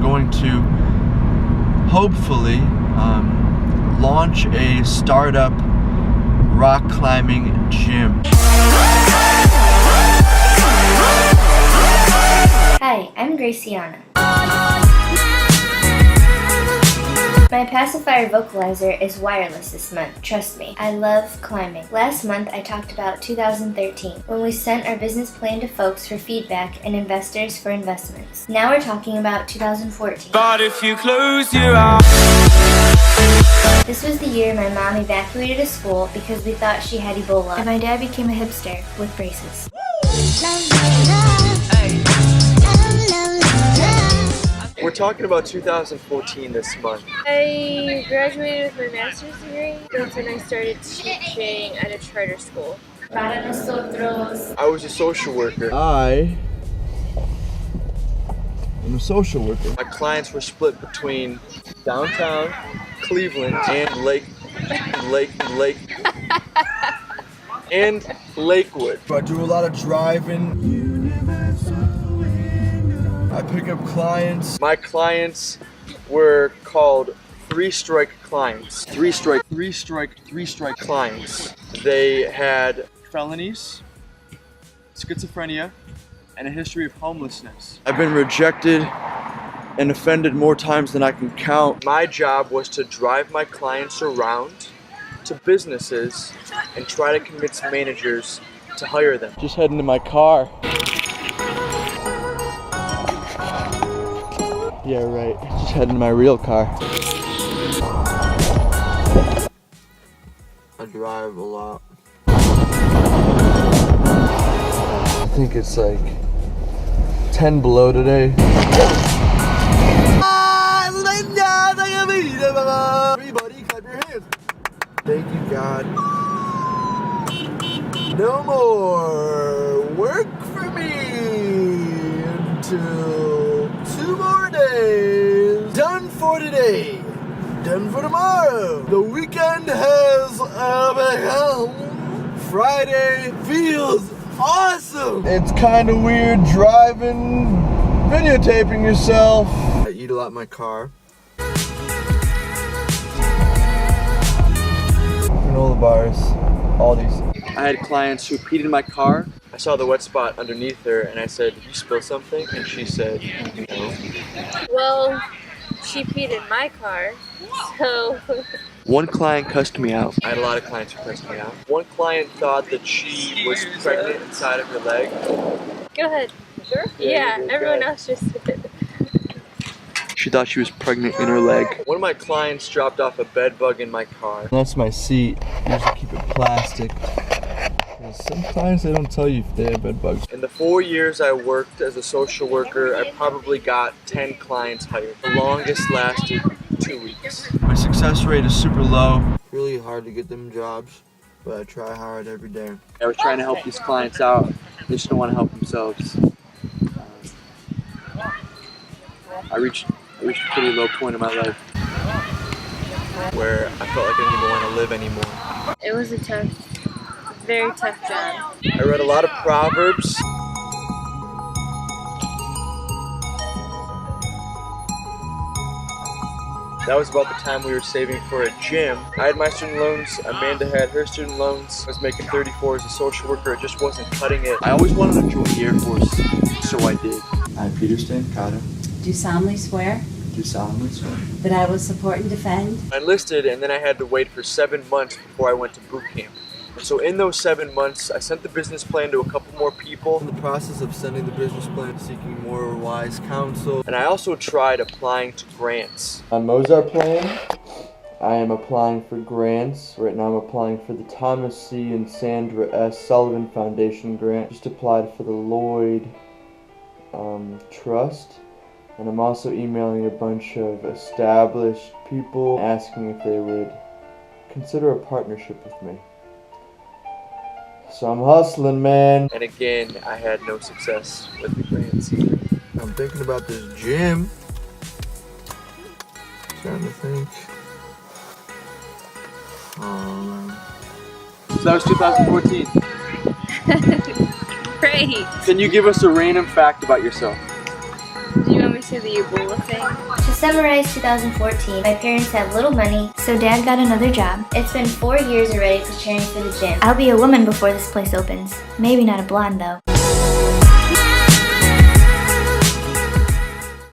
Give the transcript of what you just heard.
going to hopefully launch a startup rock climbing gym. Hi, I'm Graciana. My pacifier vocalizer is wireless this month, trust me. I love climbing. Last month I talked about 2013, when we sent our business plan to folks for feedback and investors for investments. Now we're talking about 2014. But if you close your eyes. This was the year my mom evacuated a school because we thought she had Ebola, and my dad became a hipster with braces. We're talking about 2014 this month. I graduated with my master's degree. That's when I started teaching at a charter school. Para Nosotros. I was a social worker. I am a social worker. My clients were split between downtown Cleveland and Lakewood. I do a lot of driving. I pick up clients. My clients were called three-strike clients. Three-strike clients. They had felonies, schizophrenia, and a history of homelessness. I've been rejected and offended more times than I can count. My job was to drive my clients around to businesses and try to convince managers to hire them. Just heading to my car. Yeah, right. Just heading to my real car. I drive a lot. I think it's like 10 below today. Everybody clap your hands. Thank you, God. No more work for me until 2 more days. Done for today. Done for tomorrow. The weekend has begun. Friday feels awesome. It's kind of weird driving, videotaping yourself. I eat a lot in my car. Granola bars, Aldi's. I had clients who peed in my car. I saw the wet spot underneath her and I said, "Did you spill something?" And she said, "No." Well, she peed in my car, so... One client cussed me out. I had a lot of clients who cussed me out. One client thought that she was pregnant inside of her leg. Go ahead. Sure? Yeah, everyone else just did. She thought she was pregnant in her leg. One of my clients dropped off a bed bug in my car. That's my seat. I usually keep it plastic. Sometimes they don't tell you if they have bed bugs. In the 4 years I worked as a social worker, I probably got 10 clients hired. The longest lasted 2 weeks. My success rate is super low. Really hard to get them jobs, but I try hard every day. I was trying to help these clients out. They just don't want to help themselves. I reached a pretty low point in my life where I felt like I didn't even want to live anymore. It was a very tough job. I read a lot of Proverbs. That was about the time we were saving for a gym. I had my student loans, Amanda had her student loans. I was making 34 as a social worker, it just wasn't cutting it. I always wanted to join the Air Force, so I did. I, Peter Stancata. Do solemnly swear Do solemnly swear that I will support and defend. I enlisted and then I had to wait for 7 months before I went to boot camp. And so in those 7 months, I sent the business plan to a couple more people. In the process of sending the business plan, seeking more wise counsel. And I also tried applying to grants. On Mozart plan, I am applying for grants. Right now I'm applying for the Thomas C. and Sandra S. Sullivan Foundation grant. Just applied for the Lloyd Trust. And I'm also emailing a bunch of established people asking if they would consider a partnership with me. So I'm hustling, man. And again, I had no success with the grants either. I'm thinking about this gym. Trying to think. So that was 2014. Great. Can you give us a random fact about yourself? Do you want me to say the Ebola thing? To summarize 2014, my parents had little money, so Dad got another job. It's been 4 years already preparing for the gym. I'll be a woman before this place opens. Maybe not a blonde though.